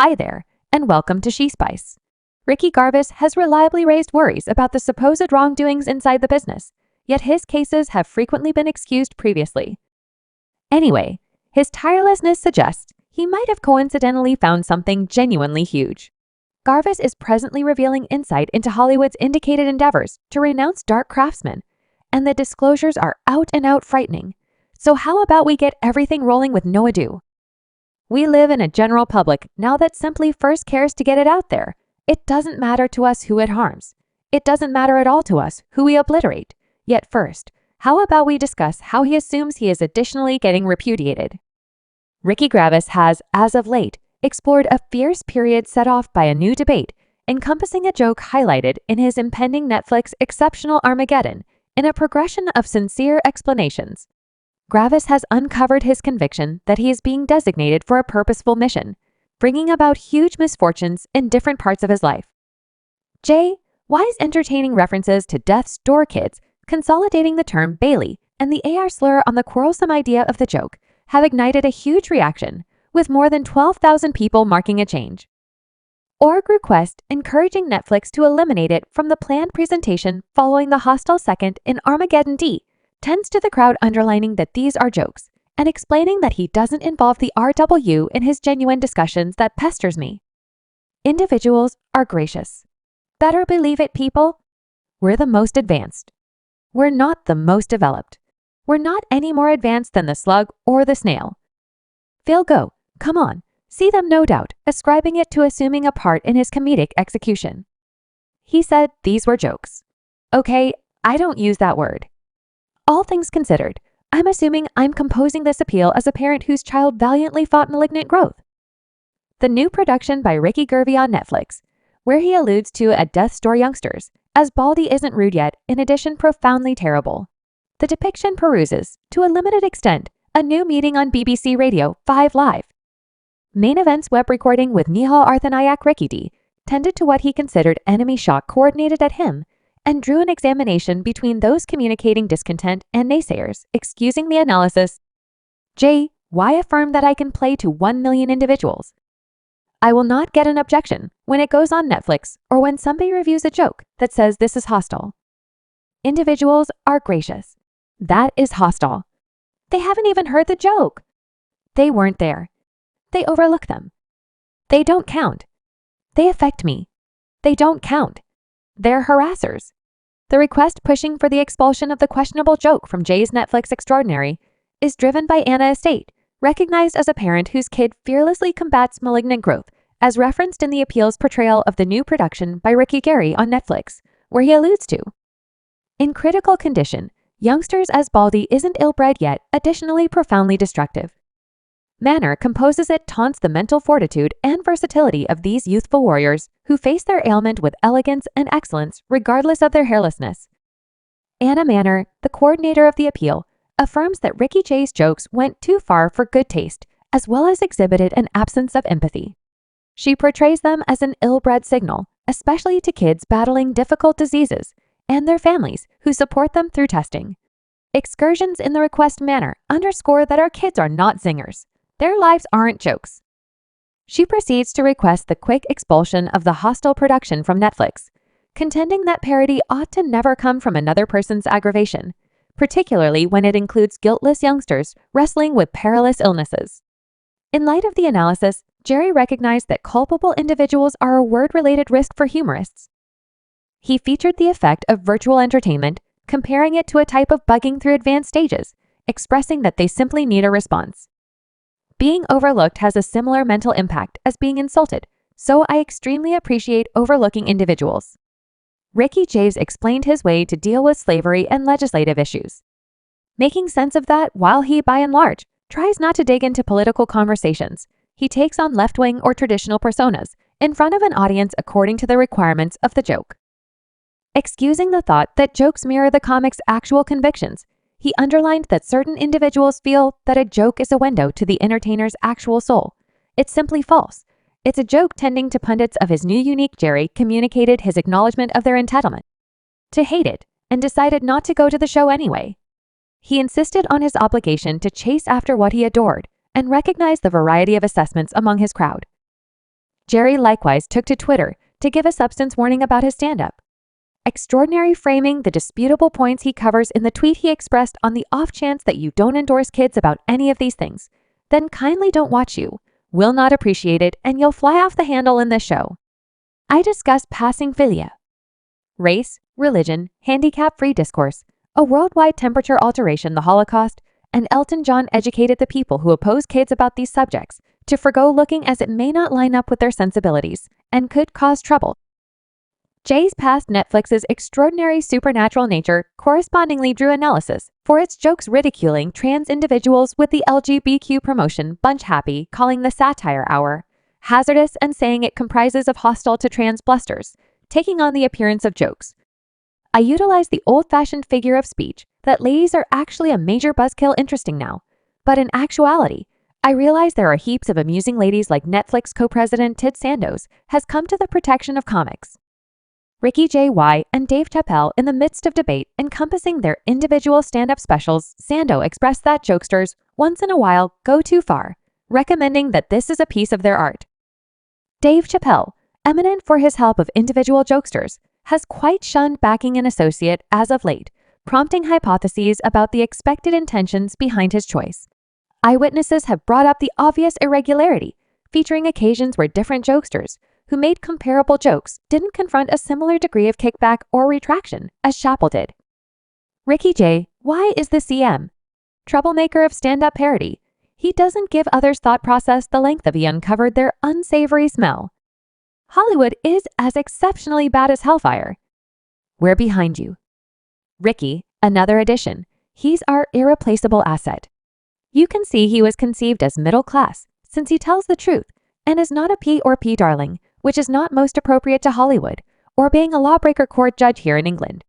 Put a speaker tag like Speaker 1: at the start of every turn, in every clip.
Speaker 1: Hi there, and welcome to She Spice. Ricky Gervais has reliably raised worries about the supposed wrongdoings inside the business, yet his cases have frequently been excused previously. Anyway, his tirelessness suggests he might have coincidentally found something genuinely huge. Gervais is presently revealing insight into Hollywood's indicated endeavors to renounce dark craftsmen, and the disclosures are out and out frightening. So how about we get everything rolling with no ado? We live in a general public now that simply first cares to get it out there. It doesn't matter to us who it harms. It doesn't matter at all to us who we obliterate. Yet first, how about we discuss how he assumes he is additionally getting repudiated? Ricky Gervais has, as of late, explored a fierce period set off by a new debate encompassing a joke highlighted in his impending Netflix exceptional Armageddon in a progression of sincere explanations. Gervais has uncovered his conviction that he is being designated for a purposeful mission, bringing about huge misfortunes in different parts of his life. Why's entertaining references to Death's Door kids, consolidating the term Bailey, and the AR slur on the quarrelsome idea of the joke have ignited a huge reaction, with more than 12,000 people marking a change. Org request encouraging Netflix to eliminate it from the planned presentation following the hostile second in Armageddon D, tends to the crowd underlining that these are jokes, and explaining that he doesn't involve the RW in his genuine discussions that pesters me. Individuals are gracious. Better believe it, people. We're the most advanced. We're not the most developed. We're not any more advanced than the slug or the snail. Phil Go, come on, see them no doubt, ascribing it to assuming a part in his comedic execution. He said these were jokes. Okay, I don't use that word. All things considered, I'm assuming I'm composing this appeal as a parent whose child valiantly fought malignant growth. The new production by Ricky Gervais on Netflix, where he alludes to a Death's Door youngsters, as Baldy isn't rude yet, in addition profoundly terrible. The depiction peruses, to a limited extent, a new meeting on BBC Radio 5 Live. Main Event's web recording with Nihal Arthanayak Ricky D tended to what he considered enemy shot coordinated at him, and drew an examination between those communicating discontent and naysayers, excusing the analysis. Why affirm that I can play to 1 million individuals? I will not get an objection when it goes on Netflix or when somebody reviews a joke that says this is hostile. Individuals are gracious. That is hostile. They haven't even heard the joke. They weren't there. They overlook them. They don't count. They affect me. They don't count. They're harassers. The request pushing for the expulsion of the questionable joke from Jay's Netflix Extraordinary is driven by Anna Estate, recognized as a parent whose kid fearlessly combats malignant growth, as referenced in the appeal's portrayal of the new production by Ricky Gervais on Netflix, where he alludes to. In critical condition, youngsters as Baldy isn't ill-bred yet, additionally profoundly destructive. Manner composes it taunts the mental fortitude and versatility of these youthful warriors who face their ailment with elegance and excellence regardless of their hairlessness. Anna Manner, the coordinator of the appeal, affirms that Ricky J's jokes went too far for good taste, as well as exhibited an absence of empathy. She portrays them as an ill-bred signal, especially to kids battling difficult diseases, and their families who support them through testing. Excursions in the request manner underscore that our kids are not zingers. Their lives aren't jokes. She proceeds to request the quick expulsion of the hostile production from Netflix, contending that parody ought to never come from another person's aggravation, particularly when it includes guiltless youngsters wrestling with perilous illnesses. In light of the analysis, Jerry recognized that culpable individuals are a word-related risk for humorists. He featured the effect of virtual entertainment, comparing it to a type of bugging through advanced stages, expressing that they simply need a response. Being overlooked has a similar mental impact as being insulted, so I extremely appreciate overlooking individuals. Ricky Gervais explained his way to deal with slavery and legislative issues, making sense of that while he, by and large, tries not to dig into political conversations. He takes on left-wing or traditional personas in front of an audience according to the requirements of the joke. Excusing the thought that jokes mirror the comic's actual convictions, he underlined that certain individuals feel that a joke is a window to the entertainer's actual soul. It's simply false. It's a joke tending to pundits of his new unique Jerry communicated his acknowledgement of their entitlement to hate it and decided not to go to the show anyway. He insisted on his obligation to chase after what he adored and recognized the variety of assessments among his crowd. Jerry likewise took to Twitter to give a substance warning about his stand-up. Extraordinary framing the disputable points he covers in the tweet he expressed on the off chance that you don't endorse kids about any of these things. Then kindly don't watch you. Will not appreciate it and you'll fly off the handle in this show. I discuss passing philia, race, religion, handicap-free discourse, a worldwide temperature alteration, the Holocaust, and Elton John educated the people who oppose kids about these subjects to forgo looking as it may not line up with their sensibilities and could cause trouble. Jay's past Netflix's extraordinary supernatural nature correspondingly drew analysis for its jokes ridiculing trans individuals with the LGBTQ promotion Bunch Happy calling the satire hour hazardous and saying it comprises of hostile to trans blusters, taking on the appearance of jokes. I utilize the old-fashioned figure of speech that ladies are actually a major buzzkill interesting now, but in actuality, I realize there are heaps of amusing ladies like Netflix co-president Ted Sandos has come to the protection of comics. Ricky J.Y. and Dave Chappelle, in the midst of debate encompassing their individual stand-up specials, Sando expressed that jokesters, once in a while, go too far, recommending that this is a piece of their art. Dave Chappelle, eminent for his help of individual jokesters, has quite shunned backing an associate as of late, prompting hypotheses about the expected intentions behind his choice. Eyewitnesses have brought up the obvious irregularity, featuring occasions where different jokesters who made comparable jokes didn't confront a similar degree of kickback or retraction as Chappelle did. Ricky J. Why is the CM? Troublemaker of stand-up parody. He doesn't give others' thought process the length of he uncovered their unsavory smell. Hollywood is as exceptionally bad as hellfire. We're behind you. Ricky, another addition. He's our irreplaceable asset. You can see he was conceived as middle class, since he tells the truth, and is not a P or P darling, which is not most appropriate to Hollywood, or being a lawbreaker court judge here in England.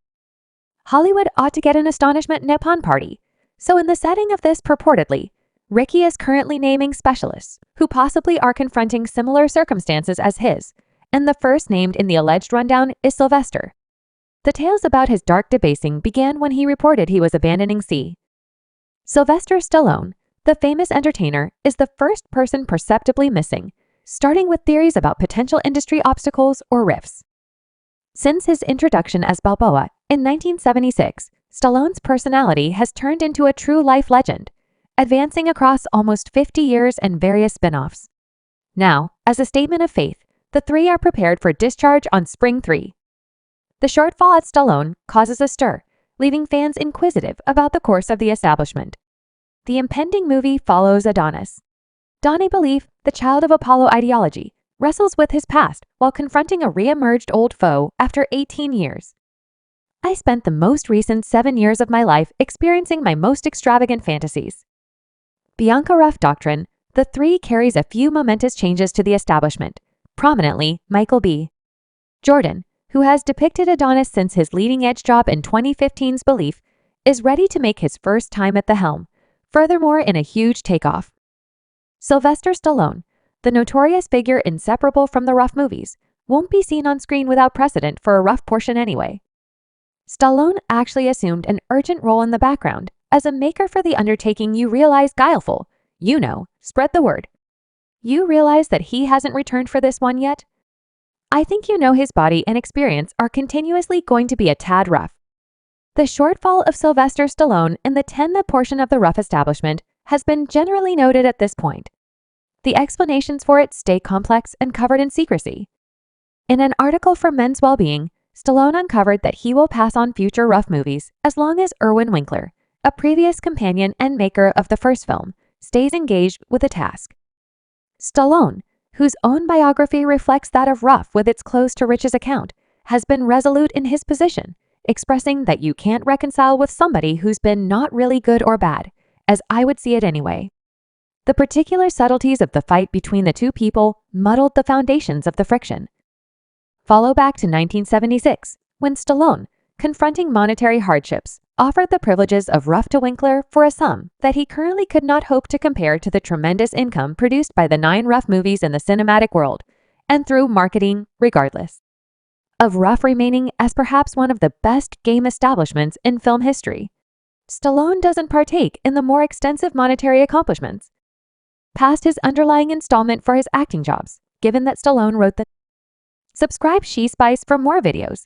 Speaker 1: Hollywood ought to get an astonishment Nippon party. So in the setting of this purportedly, Ricky is currently naming specialists who possibly are confronting similar circumstances as his, and the first named in the alleged rundown is Sylvester. The tales about his dark debasing began when he reported he was abandoning C. Sylvester Stallone, the famous entertainer, is the first person perceptibly missing, starting with theories about potential industry obstacles or rifts. Since his introduction as Balboa in 1976, Stallone's personality has turned into a true-life legend, advancing across almost 50 years and various spin-offs. Now, as a statement of faith, the three are prepared for discharge on Spring 3. The shortfall at Stallone causes a stir, leaving fans inquisitive about the course of the establishment. The impending movie follows Adonis. Donnie Belief, the child of Apollo ideology, wrestles with his past while confronting a re-emerged old foe after 18 years. I spent the most recent 7 years of my life experiencing my most extravagant fantasies. Bianca Ruff Doctrine, the three carries a few momentous changes to the establishment, prominently Michael B. Jordan, who has depicted Adonis since his leading-edge job in 2015's Belief, is ready to make his first time at the helm, furthermore in a huge takeoff. Sylvester Stallone, the notorious figure inseparable from the Rough movies, won't be seen on screen without precedent for a rough portion anyway. Stallone actually assumed an urgent role in the background as a maker for the undertaking you realize guileful. You know, spread the word. You realize that he hasn't returned for this one yet? I think you know his body and experience are continuously going to be a tad rough. The shortfall of Sylvester Stallone in the 10th portion of the Rough establishment has been generally noted at this point. The explanations for it stay complex and covered in secrecy. In an article for Men's Wellbeing, Stallone uncovered that he will pass on future Rough movies as long as Irwin Winkler, a previous companion and maker of the first film, stays engaged with the task. Stallone, whose own biography reflects that of Rough with its close to riches account, has been resolute in his position, expressing that you can't reconcile with somebody who's been not really good or bad, as I would see it anyway. The particular subtleties of the fight between the two people muddled the foundations of the friction. Follow back to 1976, when Stallone, confronting monetary hardships, offered the privileges of Rough to Winkler for a sum that he currently could not hope to compare to the tremendous income produced by the 9 Rough movies in the cinematic world, and through marketing regardless of Rough remaining as perhaps one of the best game establishments in film history. Stallone doesn't partake in the more extensive monetary accomplishments. Past his underlying installment for his acting jobs, given that Stallone wrote the. Subscribe She Spice for more videos.